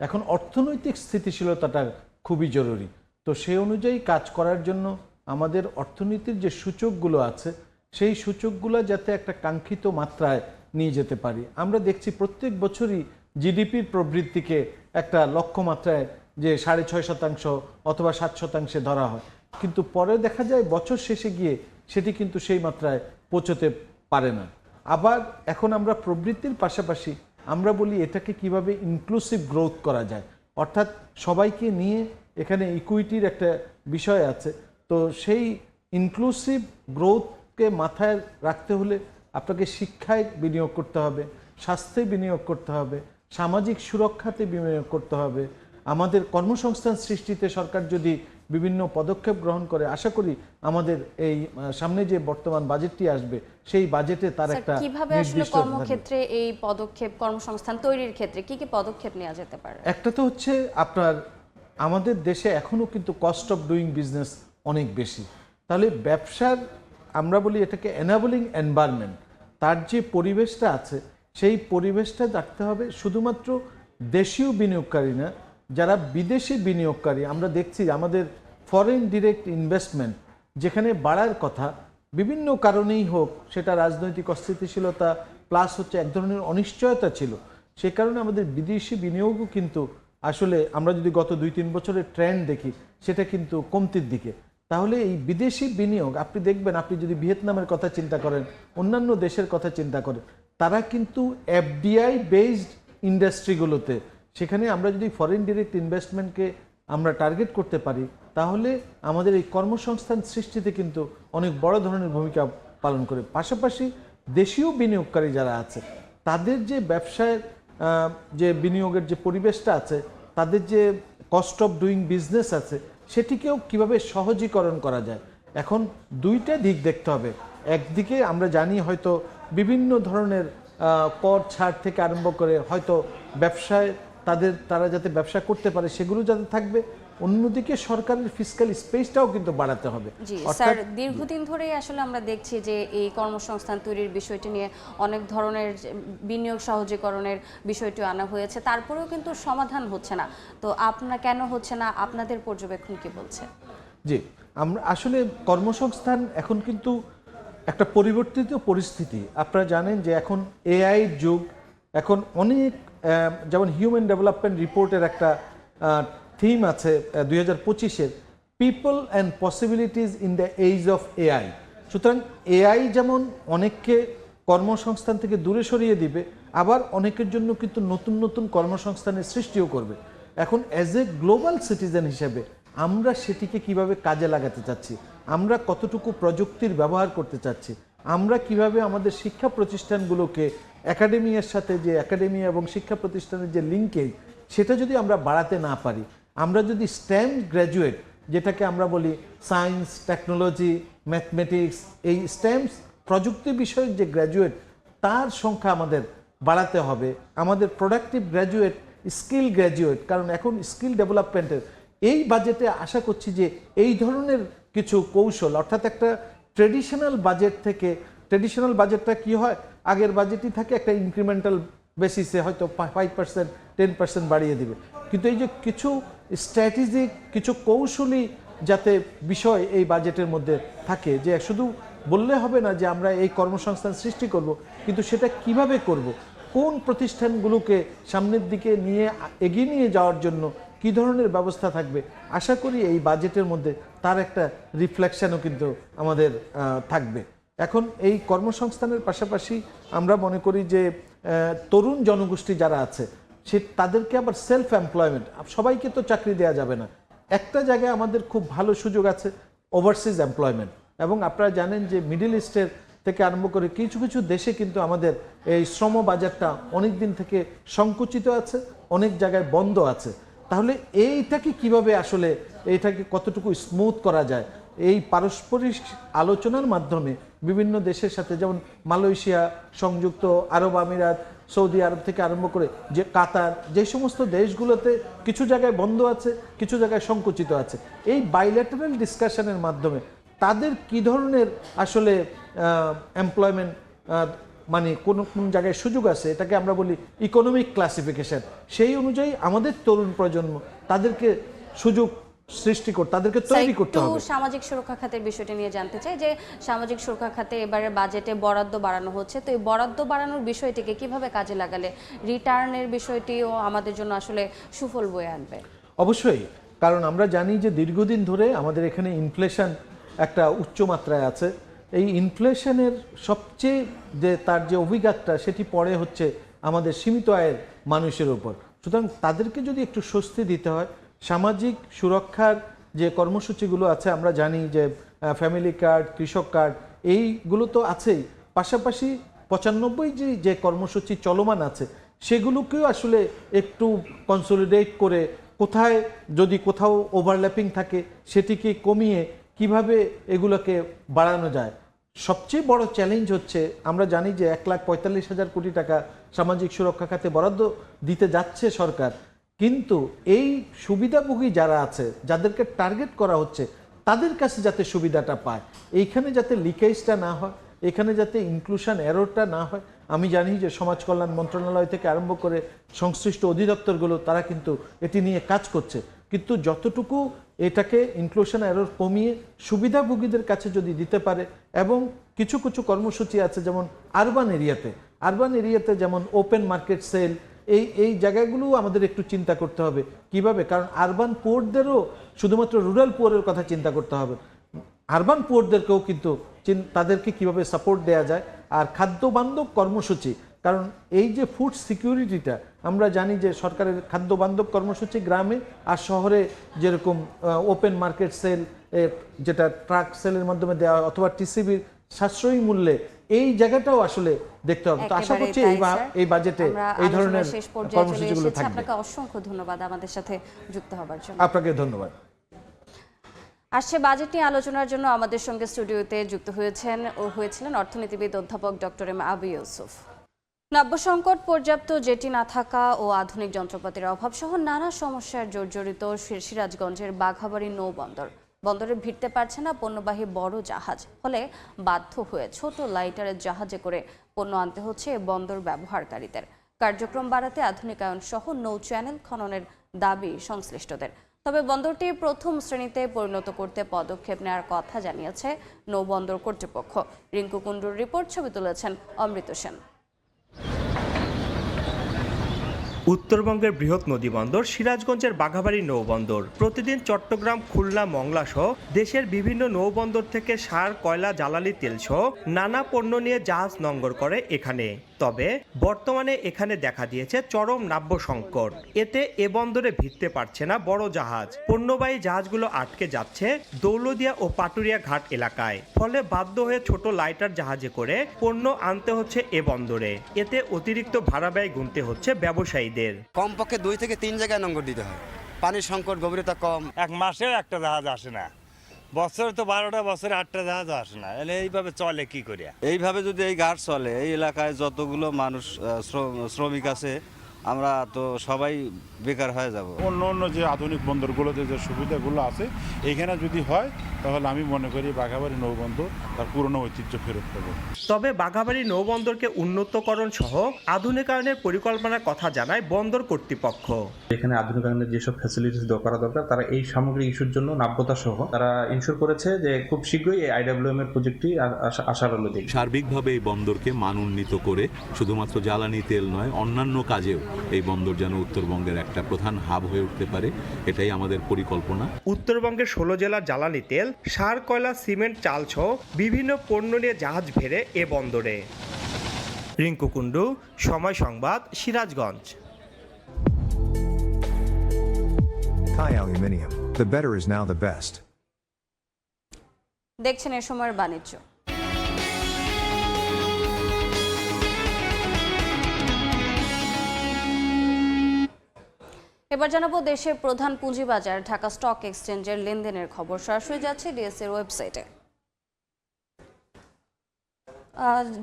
এখন অর্থনৈতিক স্থিতিশীলতাটা খুবই জরুরি। তো সেই অনুযায়ী কাজ করার জন্য আমাদের অর্থনীতির যে সূচকগুলো আছে সেই সূচকগুলো যাতে একটা কাঙ্ক্ষিত মাত্রায় নিয়ে যেতে পারি। আমরা দেখছি প্রত্যেক বছরই জিডিপির প্রবৃদ্ধিকে একটা লক্ষ্যমাত্রায় যে 6.5% অথবা 7% ধরা হয়, কিন্তু পরে দেখা যায় বছর শেষে গিয়ে সেটি কিন্তু সেই মাত্রায় পৌঁছতে পারে না। আবার এখন আমরা প্রবৃদ্ধির পাশাপাশি আমরা বলি এটাকে কিভাবে ইনক্লুসিভ গ্রোথ করা যায়, অর্থাৎ সবাইকে নিয়ে এখানে ইকুইটির একটা বিষয় আছে। তো সেই ইনক্লুসিভ গ্রোথকে মাথায় রাখতে হলে আপনাকে শিক্ষায় বিনিয়োগ করতে হবে, স্বাস্থ্যে বিনিয়োগ করতে হবে, সামাজিক সুরক্ষাতে বিনিয়োগ করতে হবে। আমাদের কর্মসংস্থান সৃষ্টিতে সরকার যদি বিভিন্ন পদক্ষেপ গ্রহণ করে, আশা করি আমাদের এই সামনে যে বর্তমান বাজেটটি আসবে সেই বাজেটে তার একটা কিভাবে আসলে কর্মক্ষেত্রে এই পদক্ষেপ, কর্মসংস্থান তৈরির ক্ষেত্রে কি কি পদক্ষেপ নেওয়া যেতে পারে? একটা তো হচ্ছে আপনার আমাদের দেশে এখনো কিন্তু কস্ট অফ ডুইং বিজনেস অনেক বেশি। তাহলে ব্যবসার আমরা বলি এটাকে এনাবলিং এনভায়রনমেন্ট, তার যে পরিবেশটা আছে সেই পরিবেশটা রাখতে হবে। শুধুমাত্র দেশীয় বিনিয়োগকারী না, যারা বিদেশি বিনিয়োগকারী, আমরা দেখছি আমাদের ফরেন ডিরেক্ট ইনভেস্টমেন্ট যেখানে বাড়ার কথা, বিভিন্ন কারণেই হোক, সেটা রাজনৈতিক অস্থিতিশীলতা প্লাস হচ্ছে এক ধরনের অনিশ্চয়তা ছিল, সে কারণে আমাদের বিদেশি বিনিয়োগও কিন্তু আসলে আমরা যদি গত 2-3 বছরের ট্রেন্ড দেখি সেটা কিন্তু কমতির দিকে। তাহলে এই বিদেশি বিনিয়োগ আপনি দেখবেন, আপনি যদি ভিয়েতনামের কথা চিন্তা করেন, অন্যান্য দেশের কথা চিন্তা করেন, তারা কিন্তু এফডিআই বেসড ইন্ডাস্ট্রিগুলোতে, সেখানে আমরা যদি ফরেন ডিরেক্ট ইনভেস্টমেন্টকে আমরা টার্গেট করতে পারি তাহলে আমাদের এই কর্মসংস্থান সৃষ্টিতে কিন্তু অনেক বড় ধরনের ভূমিকা পালন করে। পাশাপাশি দেশীয় বিনিয়োগকারী যারা আছে তাদের যে ব্যবসায় যে বিনিয়োগের যে পরিবেশটা আছে, তাদের যে কস্ট অফ ডুইং বিজনেস আছে, সেটিকেও কিভাবে সহজীকরণ করা যায়। এখন দুইটা দিক দেখতে হবে। একদিকে আমরা জানি হয়তো বিভিন্ন ধরনের কর ছাড় থেকে আরম্ভ করে হয়তো ব্যবসায় তারা যাতে ব্যবসা করতে পারে সেগুলো যাতে থাকবে, অন্যদিকে সরকারের ফিসক্যাল স্পেসটাও কিন্তু বাড়াতে হবে। জি স্যার, দীর্ঘদিন ধরেই আসলে আমরা দেখছি যে এই কর্মসংস্থান তৈরির বিষয়টি নিয়ে অনেক ধরনের বিনিয়োগ সহজীকরণের বিষয়টি আনা হয়েছে, তারপরেও কিন্তু সমাধান হচ্ছে না। তো কেন হচ্ছে না, আপনাদের পর্যবেক্ষণ কি বলছে? জি, আমরা আসলে কর্মসংস্থান এখন কিন্তু একটা পরিবর্তিত পরিস্থিতি। আপনারা জানেন যে এখন এআই যুগ এখন অনেক যেমন হিউম্যান ডেভেলপমেন্ট রিপোর্টের একটা থিম আছে 2025-এর, people and possibilities in the age of AI. সুতরাং এআই যেমন অনেককে কর্মসংস্থান থেকে দূরে সরিয়ে দিবে, আবার অনেকের জন্য কিন্তু নতুন নতুন কর্মসংস্থানের সৃষ্টিও করবে। এখন অ্যাজ এ গ্লোবাল সিটিজেন হিসেবে আমরা সেটিকে কিভাবে কাজে লাগাতে চাচ্ছি, আমরা কতটুকু প্রযুক্তির ব্যবহার করতে চাচ্ছি, আমরা কিভাবে আমাদের শিক্ষা প্রতিষ্ঠানগুলোকে একাডেমিয়ার সাথে যে একাডেমি এবং শিক্ষা প্রতিষ্ঠানের যে লিঙ্কেজ সেটা যদি আমরা বাড়াতে না পারি, আমরা যদি স্টেম গ্র্যাজুয়েট যেটাকে আমরা বলি সায়েন্স, টেকনোলজি, ম্যাথমেটিক্স, এই স্টেমস প্রযুক্তি বিষয়ক যে গ্র্যাজুয়েট তার সংখ্যা আমাদের বাড়াতে হবে। আমাদের প্রোডাক্টিভ গ্র্যাজুয়েট, স্কিল গ্র্যাজুয়েট, কারণ এখন স্কিল ডেভেলপমেন্টের এই বাজেটে আশা করছি যে এই ধরনের কিছু কৌশল, অর্থাৎ একটা ট্রেডিশনাল বাজেট থেকে, ট্রেডিশনাল বাজেটটা কি হয়, আগের বাজেটই থাকে একটা ইনক্রিমেন্টাল বেসিসে হয়তো 5%, 10% বাড়িয়ে দিবে, কিন্তু এই যে কিছু স্ট্র্যাটেজিক, কিছু কৌশলী যাতে বিষয় এই বাজেটের মধ্যে থাকে, যে শুধু বললে হবে না যে আমরা এই কর্মসংস্থান সৃষ্টি করব, কিন্তু সেটা কিভাবে করব, কোন প্রতিষ্ঠানগুলোকে সামনের দিকে নিয়ে এগিয়ে নিয়ে যাওয়ার জন্য কী ধরনের ব্যবস্থা থাকবে, আশা করি এই বাজেটের মধ্যে তার একটা রিফ্লেকশনও কিন্তু আমাদের থাকবে। এখন এই কর্মসংস্থানের পাশাপাশি আমরা মনে করি যে তরুণ জনগোষ্ঠী যারা আছে তাদেরকে আবার সেলফ এমপ্লয়মেন্ট, সবাইকে তো চাকরি দেওয়া যাবে না, একটা জায়গায় আমাদের খুব ভালো সুযোগ আছে ওভারসিজ এমপ্লয়মেন্ট। এবং আপনারা জানেন যে মিডল ইস্টের থেকে আরম্ভ করে কিছু কিছু দেশে কিন্তু আমাদের এই শ্রম বাজারটা অনেক দিন থেকে সংকুচিত আছে, অনেক জায়গায় বন্ধ আছে। তাহলে এইটাকে কিভাবে আসলে এইটাকে কতটুকু স্মুথ করা যায়, এই পারস্পরিক আলোচনার মাধ্যমে বিভিন্ন দেশের সাথে, যেমন মালয়েশিয়া, সংযুক্ত আরব আমিরাত, সৌদি আরব থেকে আরম্ভ করে যে কাতার, যে সমস্ত দেশগুলোতে কিছু জায়গায় বন্ধ আছে, কিছু জায়গায় সংকুচিত আছে, এই বাইল্যাটারাল ডিসকাশনের মাধ্যমে তাদের কি ধরনের আসলে এমপ্লয়মেন্ট মানে কোন কোন জায়গায় সুযোগ আছে, এটাকে আমরা বলি ইকোনমিক ক্লাসিফিকেশন, সেই অনুযায়ী আমাদের তরুণ প্রজন্ম তাদেরকে সুযোগ সৃষ্টি করতে, তাদেরকে তৈরি করতে হবে। সামাজিক সুরক্ষা খাতের বিষয়টি নিয়ে জানতে চাই যে সামাজিক সুরক্ষা খাতে এবারে বাজেটে বরাদ্দ বাড়ানো হচ্ছে, তো এই বরাদ্দ বাড়ানোর বিষয়টিকে কিভাবে কাজে লাগালে রিটার্নের বিষয়টিও আমাদের জন্য আসলে সুফল বয়ে আনবে? অবশ্যই, কারণ আমরা জানি যে দীর্ঘদিন ধরে আমাদের এখানে ইনফ্লেশন একটা উচ্চ মাত্রায় আছে। এই ইনফ্লেশনের সবচেয়ে যে তার যে অভিঘাতটা সেটি পড়ে হচ্ছে আমাদের সীমিত আয়ের মানুষের উপর। সুতরাং তাদেরকে যদি একটু স্বস্তি দিতে হয়, সামাজিক সুরক্ষার যে কর্মসূচিগুলো আছে, আমরা জানি যে ফ্যামিলি কার্ড, কৃষক কার্ড, এইগুলো তো আছেই, পাশাপাশি 95 যে কর্মসূচি চলমান আছে সেগুলোকেও আসলে একটু কনসলিডেট করে কোথায় যদি কোথাও ওভারল্যাপিং থাকে সেটিকে কমিয়ে কিভাবে এগুলোকে বাড়ানো যায়। সবচেয়ে বড় চ্যালেঞ্জ হচ্ছে, আমরা জানি যে 1,45,000 কোটি টাকা সামাজিক সুরক্ষা খাতে বরাদ্দ দিতে যাচ্ছে সরকার, কিন্তু এই সুবিধাভোগী যারা আছে, যাদেরকে টার্গেট করা হচ্ছে, তাদের কাছে যাতে সুবিধাটা পায়, এইখানে যাতে লিকেজটা না হয়, এখানে যাতে ইনক্লুশন এররটা না হয়। আমি জানি যে সমাজ কল্যাণ মন্ত্রণালয় থেকে আরম্ভ করে সংশ্লিষ্ট অধিদপ্তরগুলো তারা কিন্তু এটি নিয়ে কাজ করছে, কিন্তু যতটুকু এটাকে ইনক্লুশন এরর কমিয়ে সুবিধাভোগীদের কাছে যদি দিতে পারে, এবং কিছু কিছু কর্মসূচি আছে যেমন আরবান এরিয়াতে যেমন ওপেন মার্কেট সেল, এই জায়গাগুলো আমাদের একটু চিন্তা করতে হবে কিভাবে, কারণ আরবান পোর্টদেরও শুধুমাত্র রুরাল পোরের কথা চিন্তা করতে হবে, আরবান পোর্টদেরকেও কিন্তু তাদেরকে কিভাবে সাপোর্ট দেওয়া যায়। আর খাদ্য বান্ধব কর্মসূচি, কারণ এই যে ফুড সিকিউরিটিটা, আমরা জানি যে সরকারের খাদ্য বান্ধব কর্মসূচি গ্রামে আর শহরে যেরকম ওপেন মার্কেট সেল, যেটা ট্রাক সেলের মাধ্যমে দেওয়া অথবা টিসিবির সাশ্রয়ী মূল্যে, এই জায়গাটাও আসলে দেখতে হবে। তো আশা করছি এই বাজেটে এই ধরনের কর্মসূচিগুলো থাকবে। আপনাকে অসংখ্য ধন্যবাদ আমাদের সাথে যুক্ত হবার জন্য। আপনাকে ধন্যবাদ। আসছে বাজেট নিয়ে আলোচনার জন্য আমাদের সঙ্গে স্টুডিওতে যুক্ত হয়েছিলেন অর্থনীতিবিদ অধ্যাপক ডক্টর এম আবু ইউসুফ। নব্য সংকট, পর্যাপ্ত জেটি না থাকা ও আধুনিক যন্ত্রপাতির অভাব সহ নানা সমস্যার জর্জরিত সিরাজগঞ্জের বাঘাবাড়ি বন্দরে ভিড়তে পারছে না পণ্যবাহী বড় জাহাজ, ফলে বাধ্য হয়ে ছোট লাইটারের জাহাজে করে পণ্য আনতে হচ্ছে বন্দর ব্যবহারকারীদের। কার্যক্রম বাড়াতে আধুনিকায়ন সহ নৌ চ্যানেল খননের দাবি সংশ্লিষ্টদের। তবে বন্দরটি প্রথম শ্রেণীতে পরিণত করতে পদক্ষেপ নেওয়ার কথা জানিয়েছে নৌবন্দর কর্তৃপক্ষ। রিঙ্কু কুণ্ডুর রিপোর্ট, ছবি তুলেছেন অমৃত সেন। উত্তরবঙ্গের বৃহৎ নদীবন্দর সিরাজগঞ্জের বাঘাবাড়ী নৌবন্দর প্রতিদিন চট্টগ্রাম, খুলনা, মংলা সহ দেশের বিভিন্ন নৌবন্দর থেকে সার, কয়লা, জ্বালানি তেল সহ নানা পণ্য নিয়ে জাহাজ নোঙ্গর করে এখানে। তবে বর্তমানে এখানে দেখা দিয়েছে চরম নাব্য সংকট। এতে এ বন্দরে ভিড়তে পারছে না বড় জাহাজ। পণ্যবাহী জাহাজগুলো আটকে যাচ্ছে দৌলদিয়া ও পাটুরিয়া ঘাট এলাকায়। ফলে বাধ্য হয়ে ছোট লাইটার জাহাজে করে পণ্য আনতে হচ্ছে এ বন্দরে। এতে অতিরিক্ত ভাড়া ব্যয় গুনতে হচ্ছে ব্যবসায়ীদের। কমপক্ষে 2 থেকে 3 জায়গায় নম্বর দিতে হয়। পানির সংকট, গভীরতা কম। এক মাসে একটা জাহাজ আসে না, বছরে তো 12টা, বছরে 8টা জাহাজ আসে না। এলে এইভাবে চলে কি করিয়া? এইভাবে যদি এই ঘাট চলে, এই এলাকায় যতগুলো মানুষ শ্রমিক আছে, আমরা তো সবাই বেকার হয়ে যাব। অন্য অন্য যে আধুনিক বন্দরগুলোতে যে সুবিধাগুলো আছে এখানে যদি হয় তাহলে আমি মনে করি বাঘাবাড়ী নৌবন্দর তার পুরনো ঐতিহ্য ফেরত পাবে। তবে বাঘাবাড়ী নৌবন্দরকে উন্নতকরণ সহ আধুনিকায়নের পরিকল্পনার কথা জানায় বন্দর কর্তৃপক্ষ। এখানে আধুনিকায়নের যেসব ফ্যাসিলিটিস করা দরকার তারা এই সামগ্রিক ইস্যুর জন্য নাব্যতা সহ তারা ইনশিওর করেছে যে খুব শীঘ্রই এই IWM এর প্রজেক্টটি আসার আলো দেখবে। সার্বিকভাবে এই বন্দরকে মানোন্নীত করে শুধুমাত্র জ্বালানি তেল নয়, অন্যান্য কাজেও এই বন্দর যেন উত্তরবঙ্গের একটা প্রধান হাব হয়ে উঠতে পারে, এটাই আমাদের পরিকল্পনা। উত্তরবঙ্গের 16 জেলার জ্বালানি তেল, সার, কয়লা, সিমেন্ট, চাল সহ বিভিন্ন পণ্য নিয়ে জাহাজ ভেড়ে এ বন্দরে। রিঙ্কু কুণ্ডু, সময় সংবাদ, Sirajganj. Thai Aluminium. The better is now the best. দেখছেন এ সময়ের বাণিজ্য। এবার জানাবো দেশের প্রধান পুঁজিবাজার ঢাকা স্টক এক্সচেঞ্জের লেনদেনের খবর। সরাসরি যাচ্ছে ডিএসসির ওয়েবসাইটে।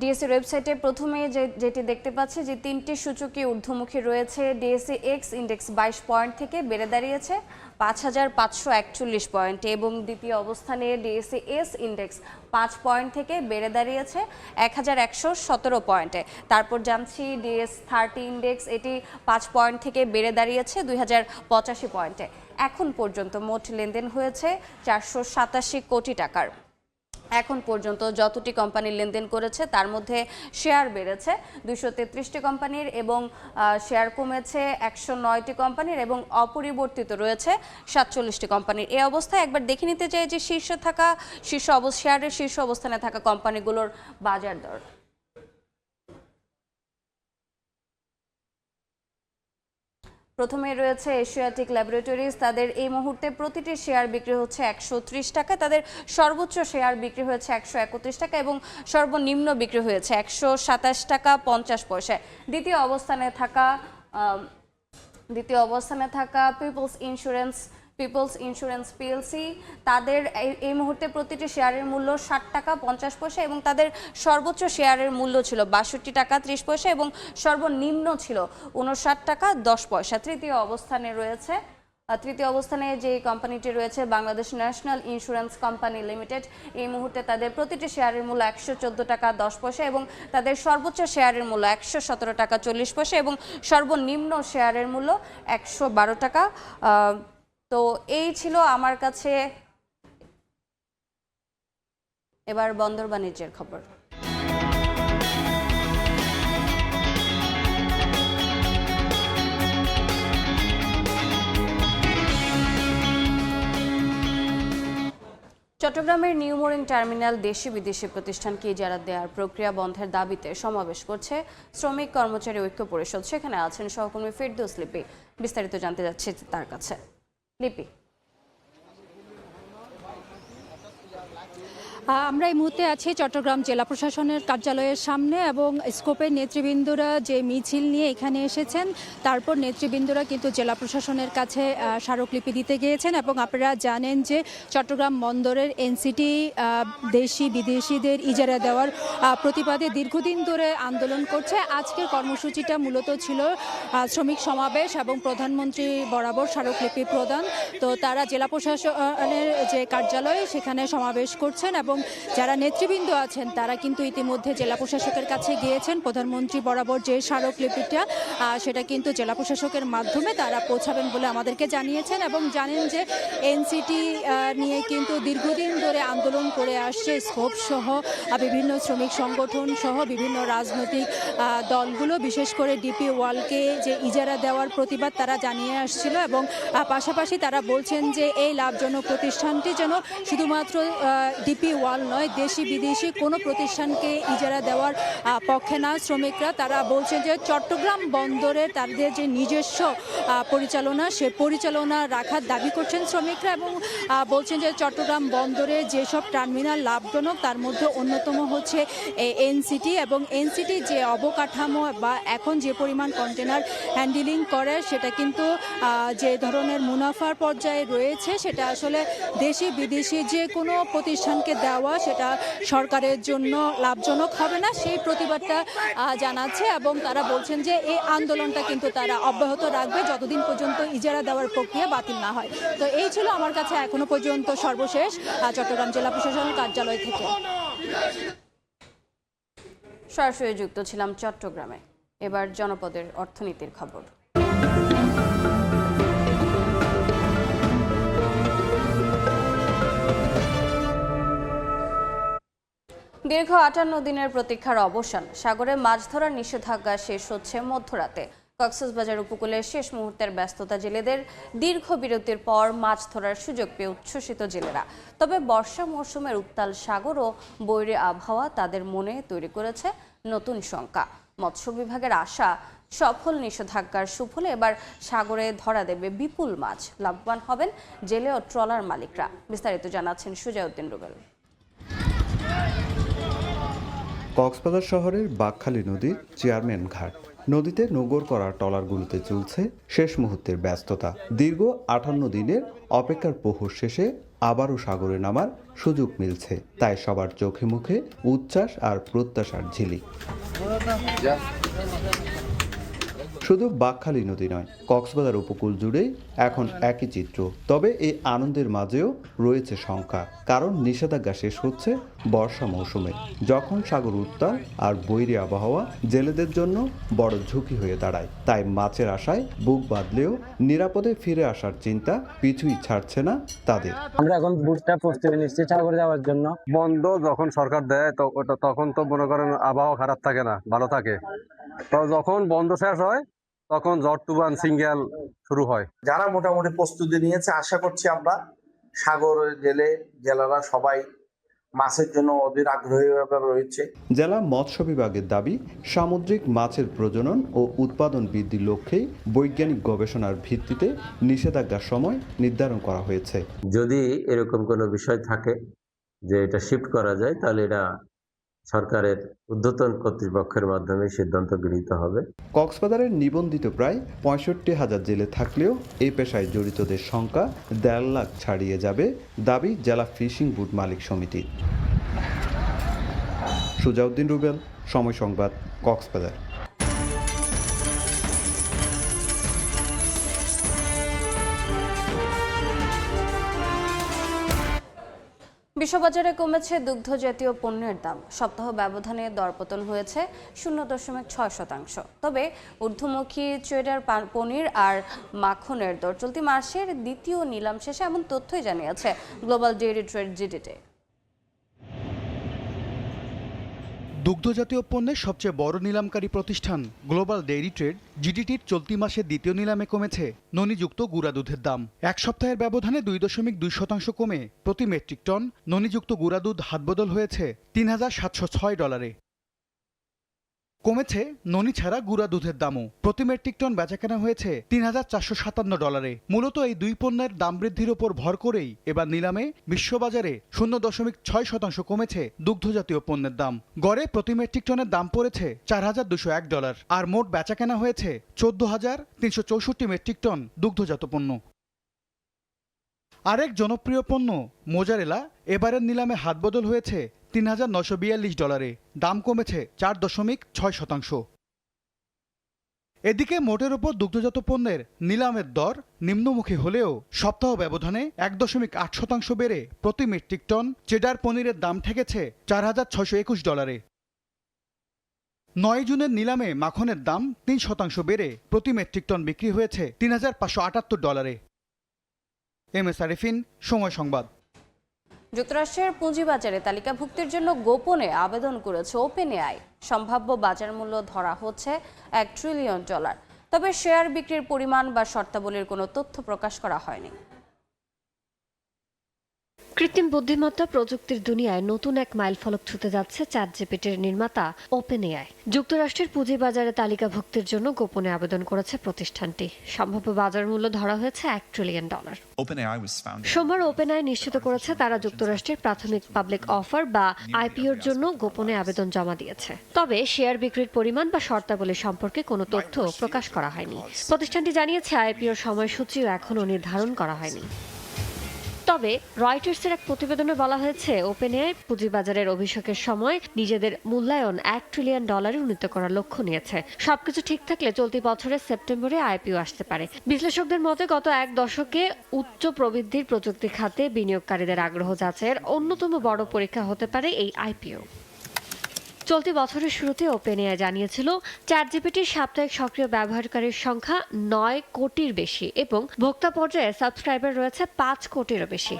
ডিএসসির ওয়েবসাইটে প্রথমে যেটি দেখতে পাচ্ছি যে 3টি সূচকই ঊর্ধ্বমুখী রয়েছে। ডিএসসি এক্স ইন্ডেক্স 22 পয়েন্ট থেকে বেড়ে দাঁড়িয়েছে 5541 পয়েন্টে এবং দ্বিতীয় অবস্থানে ডিএসসি এস ইন্ডেক্স 5 পয়েন্ট থেকে বেড়ে দাঁড়িয়েছে 1117 পয়েন্টে। তারপর জানছি ডিএস 30 ইন্ডেক্স, এটি 5 পয়েন্ট থেকে বেড়ে দাঁড়িয়েছে 2085 পয়েন্টে। এখন পর্যন্ত মোট লেনদেন হয়েছে 487 কোটি টাকার। এখন পর্যন্ত যতটি কোম্পানি লেনদেন করেছে তার মধ্যে শেয়ার বেড়েছে 233টি কোম্পানির এবং শেয়ার কমেছে 109টি কোম্পানির এবং অপরিবর্তিত রয়েছে 47টি কোম্পানির। এই অবস্থায় একবার দেখে নিতে চাই যে শেয়ারের শীর্ষ অবস্থানে থাকা কোম্পানিগুলোর বাজার দর। প্রথমে রয়েছে এশিয়াটিক ল্যাবরেটরিজ, তাদের এই মুহূর্তে প্রতিটি শেয়ার বিক্রি হচ্ছে 130 টাকা, তাদের সর্বোচ্চ শেয়ার বিক্রি হয়েছে 131 টাকা এবং সর্বনিম্ন বিক্রি হয়েছে 127 টাকা 50 পয়সায়। দ্বিতীয় অবস্থানে থাকা পিপলস ইন্স্যুরেন্স পিএলসি, তাদের এই মুহূর্তে প্রতিটি শেয়ারের মূল্য 60 টাকা 50 পয়সা এবং তাদের সর্বোচ্চ শেয়ারের মূল্য ছিল 62 টাকা 30 পয়সা এবং সর্বনিম্ন ছিল 59 টাকা 10 পয়সা। তৃতীয় অবস্থানে যে কোম্পানিটি রয়েছে Bangladesh national insurance company limited, এই মুহূর্তে তাদের প্রতিটি শেয়ারের মূল্য 114 টাকা 10 পয়সা এবং তাদের সর্বোচ্চ শেয়ারের মূল্য 117 টাকা 40 পয়সা এবং সর্বনিম্ন শেয়ারের মূল্য 112 টাকা। তো এই ছিল আমার কাছে। এবার বন্দর বাণিজ্যের খবর। চট্টগ্রামের নিউ মোরিং টার্মিনাল দেশি বিদেশি প্রতিষ্ঠানকে ইজারা দেওয়ার প্রক্রিয়া বন্ধের দাবিতে সমাবেশ করছে শ্রমিক কর্মচারী ঐক্য পরিষদ। সেখানে আছেন সহকর্মী ফেরদৌস লিপি, বিস্তারিত জানতে যাচ্ছে তার কাছে। লিপি, আমরা এই মুহূর্তে আছি চট্টগ্রাম জেলা প্রশাসনের কার্যালয়ের সামনে এবং স্কোপের নেতৃবৃন্দরা যে মিছিল নিয়ে এখানে এসেছেন তারপর নেতৃবৃন্দরা কিন্তু জেলা প্রশাসনের কাছে স্মারকলিপি দিতে গিয়েছেন এবং আপনারা জানেন যে চট্টগ্রাম বন্দরের এনসিটি দেশি বিদেশিদের ইজারা দেওয়ার প্রতিবাদে দীর্ঘদিন ধরে আন্দোলন করছে। আজকের কর্মসূচিটা মূলত ছিল শ্রমিক সমাবেশ এবং প্রধানমন্ত্রী বরাবর স্মারকলিপি প্রদান। তো তারা জেলা প্রশাসনের যে কার্যালয় সেখানে সমাবেশ করছেন এবং এবং যারা নেতৃবৃন্দ আছেন তারা কিন্তু ইতিমধ্যে জেলা প্রশাসকের কাছে গিয়েছেন। প্রধানমন্ত্রী বরাবর যে স্মারকলিপিটা সেটা কিন্তু জেলা প্রশাসকের মাধ্যমে তারা পৌঁছাবেন বলে আমাদেরকে জানিয়েছেন এবং জানেন যে এনসিটি নিয়ে কিন্তু দীর্ঘদিন ধরে আন্দোলন করে আসছে স্কোপ সহ বিভিন্ন শ্রমিক সংগঠন সহ বিভিন্ন রাজনৈতিক দলগুলো, বিশেষ করে ডিপি ওয়ালকে যে ইজারা দেওয়ার প্রতিবাদ তারা জানিয়ে আসছিল এবং পাশাপাশি তারা বলছেন যে এই লাভজনক প্রতিষ্ঠানটি যেন শুধুমাত্র ডিপি ওয়াল নয়, দেশি বিদেশি কোনো প্রতিষ্ঠানকে ইজারা দেওয়ার পক্ষে না শ্রমিকরা। তারা বলছেন যে চট্টগ্রাম বন্দরের তাদের যে নিজস্ব পরিচালনা, সে পরিচালনা রাখার দাবি করছেন শ্রমিকরা এবং বলছেন যে চট্টগ্রাম বন্দরে যেসব টার্মিনাল লাভজনক তার মধ্যে অন্যতম হচ্ছে এনসিটি এবং এনসিটি যে অবকাঠামো বা এখন যে পরিমাণ কন্টেনার হ্যান্ডেলিং করে সেটা কিন্তু যে ধরনের মুনাফার পর্যায়ে রয়েছে সেটা আসলে দেশি বিদেশি যে কোনো প্রতিষ্ঠানকে দেওয়া সেটা সরকারের জন্য লাভজনক হবে না, সেই প্রতিবাদটা জানাচ্ছে এবং তারা বলছেন যে এই আন্দোলনটা কিন্তু তারা অব্যাহত রাখবে যতদিন পর্যন্ত ইজারা দেওয়ার প্রক্রিয়া বাতিল না হয়। তো এই ছিল আমার কাছে এখনো পর্যন্ত সর্বশেষ চট্টগ্রাম জেলা প্রশাসন কার্যালয় থেকে। সরাসরি যুক্ত ছিলাম চট্টগ্রামে। এবার জনপদের অর্থনীতির খবর। দীর্ঘ 58 দিনের প্রতীক্ষার অবসান, সাগরে মাছ ধরার নিষেধাজ্ঞা শেষ হচ্ছে মধ্যরাতে। কক্সবাজার উপকূলে শেষ মুহূর্তের ব্যস্ততা, জেলেদের দীর্ঘ বিরতির পর মাছ ধরার সুযোগ পেয়ে উচ্ছ্বসিত জেলেরা। তবে বর্ষা মৌসুমের উত্তাল সাগর ও বৈরী আবহাওয়া তাদের মনে তৈরি করেছে নতুন শঙ্কা। মৎস্য বিভাগের আশা, সফল নিষেধাজ্ঞার সুফলে এবার সাগরে ধরা দেবে বিপুল মাছ, লাভবান হবেন জেলে ও ট্রলার মালিকরা। বিস্তারিত জানাচ্ছেন সুজাউদ্দিন রুবেল। কক্সবাজার শহরের বাকখালী নদীর চেয়ারম্যান ঘাট, নদীতে নোঙর করা ট্রলারগুলোতে চলছে শেষ মুহূর্তের ব্যস্ততা। দীর্ঘ 58 দিনের অপেক্ষার প্রহর শেষে আবারও সাগরে নামার সুযোগ মিলছে, তাই সবার চোখে মুখে উচ্ছ্বাস আর প্রত্যাশার ঝিলিক। শুধু বাকখালী নদী নয়, কক্সবাজার উপকূল জুড়েই এখন একই চিত্র। তবে এই আনন্দের মাঝেও রয়েছে শঙ্কা, কারণ নিষেধাজ্ঞা শেষ হচ্ছে বর্ষা মৌসুমে, যখন সাগর উত্তাল আর বৈরী আবহাওয়া জেলেদের জন্য বড় ঝুঁকি হয়ে দাঁড়ায়। তাই মাছের আশায় বুক বাঁধলেও নিরাপদে ফিরে আসার চিন্তা পিছুই ছাড়ছে না তাদের। আমরা এখন বুটটা প্রস্তুতি নিচ্ছি সাগরে যাওয়ার জন্য। বন্ধ যখন সরকার দেয় তখন তো মনে করেন আবহাওয়া খারাপ থাকে না, ভালো থাকে। তো যখন বন্ধ শেষ হয় তখন ঝড় তুফান সিঙ্গেল শুরু হয়। যারা মোটামুটি প্রস্তুতি নিয়েছে, আশা করছি আমরা সাগর জেলারা সবাই মাছের জন্য অধীর আগ্রহী রয়েছে। জেলা মৎস্য বিভাগের দাবি, সামুদ্রিক মাছের প্রজনন ও উৎপাদন বৃদ্ধির লক্ষ্যেই বৈজ্ঞানিক গবেষণার ভিত্তিতে নিষেধাজ্ঞার সময় নির্ধারণ করা হয়েছে। যদি এরকম কোনো বিষয় থাকে যে এটা শিফট করা যায়, তাহলে এটা সরকারের ঊর্ধ্বতন কর্তৃপক্ষের মাধ্যমে সিদ্ধান্ত গৃহীত হবে। কক্সবাজারের নিবন্ধিত প্রায় 65,000 জেলে থাকলেও এই পেশায় জড়িতদের সংখ্যা 1.5 লাখ ছাড়িয়ে যাবে, দাবি জেলা ফিশিং বুট মালিক সমিতির। সুজাউদ্দিন রুবেল, সময় সংবাদ, কক্সবাজার। বিশ্ববাজারে কমেছে দুগ্ধ জাতীয় পণ্যের দাম। সপ্তাহ ব্যবধানে দরপতন হয়েছে 0.6%। তবে ঊর্ধ্বমুখী ট্রেডার পনির আর মাখনের দর চলতি মাসের দ্বিতীয় নিলাম শেষে, এমন তথ্যই জানিয়েছে গ্লোবাল ডেইরি ট্রেড জিডিটি। দুগ্ধজাতীয় পণ্যের সবচেয়ে বড় নিলামকারী প্রতিষ্ঠান গ্লোবাল ডেইরি ট্রেড জিডিটির চলতি মাসের দ্বিতীয় নিলামে কমেছে ননিযুক্ত গুঁড়া দুধের দাম। এক সপ্তাহের ব্যবধানে 2.2% কমে প্রতি মেট্রিক টন ননিযুক্ত গুঁড়া দুধ হাতবদল হয়েছে $3,706। কমেছে ননি ছাড়া গুঁড়া দুধের দামও, প্রতি মেট্রিক টন বেচাকেনা হয়েছে $3,457। মূলত এই দুই পণ্যের দাম বৃদ্ধির ওপর ভর করেই এবার নিলামে বিশ্ববাজারে 0.6% কমেছে দুগ্ধজাতীয় পণ্যের দাম। গড়ে প্রতি মেট্রিক টনের দাম পড়েছে $4,201 আর মোট বেচাকেনা হয়েছে 14,364 মেট্রিক টন দুগ্ধজাত পণ্য। আরেক জনপ্রিয় পণ্য মোজারেলা এবারের নিলামে হাতবদল হয়েছে $3,942, দাম কমেছে 4.6%। এদিকে মোটের ওপর দুগ্ধজাত পণ্যের নিলামের দর নিম্নমুখী হলেও সপ্তাহ ব্যবধানে 1.8% বেড়ে প্রতি মেট্রিক টন চেডার পনিরের দাম ঠেকেছে $4,621। 9 জুনের নিলামে মাখনের দাম 3% বেড়ে প্রতি মেট্রিক টন বিক্রি হয়েছে $3,578। MS আরিফিন, সময় সংবাদ। যুক্তরাষ্ট্রের পুঁজিবাজারে তালিকাভুক্তির জন্য গোপনে আবেদন করেছে ওপেনএআই। সম্ভাব্য বাজার মূল্য ধরা হচ্ছে $1 ট্রিলিয়ন। তবে শেয়ার বিক্রির পরিমাণ বা শর্তাবলীর কোনো তথ্য প্রকাশ করা হয়নি। কৃত্রিম বুদ্ধিমত্তা প্রযুক্তির দুনিয়ায় নতুন এক মাইলফলক ছুঁতে যাচ্ছে চ্যাটজিপিটির নির্মাতা ওপেনএআই। যুক্তরাষ্ট্রের পুঁজিবাজারে তালিকাভুক্তির জন্য গোপনে আবেদন করেছে প্রতিষ্ঠানটি। সম্ভাব্য বাজার মূল্য ধরা হয়েছে $1 ট্রিলিয়ন। সোমবার ওপেনএআই নিশ্চিত করেছে তারা যুক্তরাষ্ট্রের প্রাথমিক পাবলিক অফার বা আইপিওর জন্য গোপনে আবেদন জমা দিয়েছে। তবে শেয়ার বিক্রির পরিমাণ বা শর্তাবলী সম্পর্কে কোনো তথ্য প্রকাশ করা হয়নি। প্রতিষ্ঠানটি জানিয়েছে আইপিওর সময়সূচিও এখনও নির্ধারণ করা হয়নি। তবে রয়টার্সের এক প্রতিবেদনে বলা হয়েছে ওপেনএআই পুঁজিবাজারের অভিষেকের সময় নিজেদের মূল্যায়ন $1 ট্রিলিয়ন উন্নীত করার লক্ষ্য নিয়েছে। সবকিছু ঠিক থাকলে চলতি বছরের সেপ্টেম্বরে আইপিও আসতে পারে। বিশ্লেষকদের মতে গত এক দশকে উচ্চ প্রবৃদ্ধির প্রযুক্তি খাতে বিনিয়োগকারীদের আগ্রহ যাচাইয়ের অন্যতম বড় পরীক্ষা হতে পারে এই আইপিও। চলতি বছরের শুরুতে ওপেনএআই জানিয়েছিল চ্যাটজিপিটির সাপ্তাহিক সক্রিয় ব্যবহারকারীর সংখ্যা 9 কোটির বেশি এবং ভোক্তা পর্যায়ে সাবস্ক্রাইবার রয়েছে 5 কোটিরও বেশি।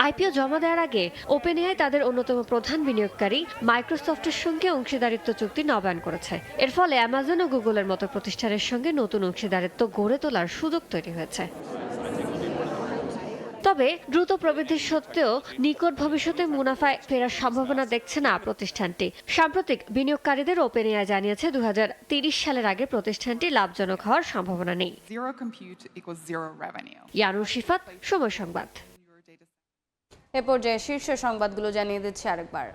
আইপিও জমা দেওয়ার আগে ওপেনএআই তাদের অন্যতম প্রধান বিনিয়োগকারী মাইক্রোসফটের সঙ্গে অংশীদারিত্ব চুক্তি নবায়ন করেছে। এর ফলে অ্যামাজন ও গুগলের মতো প্রতিষ্ঠানের সঙ্গে নতুন অংশীদারিত্ব গড়ে তোলার সুযোগ তৈরি হয়েছে। তবে দ্রুত প্রবৃদ্ধির সত্ত্বেও নিকট ভবিষ্যতে মুনাফায় ফেরার সম্ভাবনা দেখছে না প্রতিষ্ঠানটি। সাম্প্রতিক বিনিয়োগকারীদের ওপেনএআই জানিয়েছে 2030 সালের আগে প্রতিষ্ঠানটি লাভজনক হওয়ার সম্ভাবনা নেই। ইয়ানুর শিফাত, সময় সংবাদ। এ পর্যায়ে শীর্ষ সংবাদগুলো জানিয়ে দিচ্ছি আরেকবার।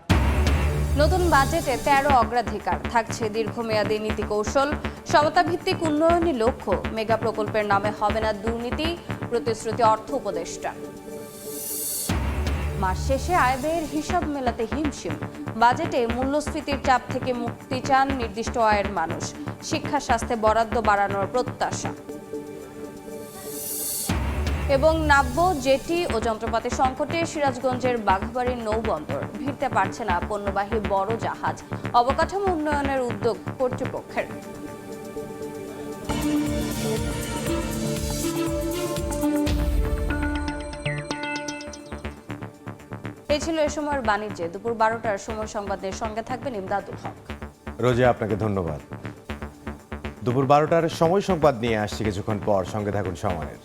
নতুন বাজেটে 13 অগ্রাধিকার থাকছে দীর্ঘমেয়াদী নীতি কৌশল, সমতাভিত্তিক উন্নয়নী লক্ষ্য, মেগা প্রকল্পের নামে হবে না দুর্নীতি, প্রতিশ্রুতি অর্থ উপদেষ্টা। মাস শেষে আয় ব্যয়ের হিসাব মেলাতে হিমশিম, বাজেটে মূল্যস্ফীতির চাপ থেকে মুক্তি চান নির্দিষ্ট আয়ের মানুষ, শিক্ষা স্বাস্থ্যে বরাদ্দ বাড়ানোর প্রত্যাশা। এবং নাব্য জেটি ও যন্ত্রপাতি সংকটে সিরাজগঞ্জের বাঘাবাড়ির নৌবন্দর, ভিড়তে পারছে না পণ্যবাহী বড় জাহাজ, অবকাঠামো উন্নয়নের উদ্যোগ কর্তৃপক্ষের। এই ছিল এ সময়ের বাণিজ্যে। দুপুর 12টার সময় সংবাদের সঙ্গে থাকবেন ইমদাদুল হক। রোজে আপনাকে ধন্যবাদ। দুপুর 12টার সময় সংবাদ নিয়ে আসছি কিছুক্ষণ পর, সঙ্গে থাকুন সময়ের।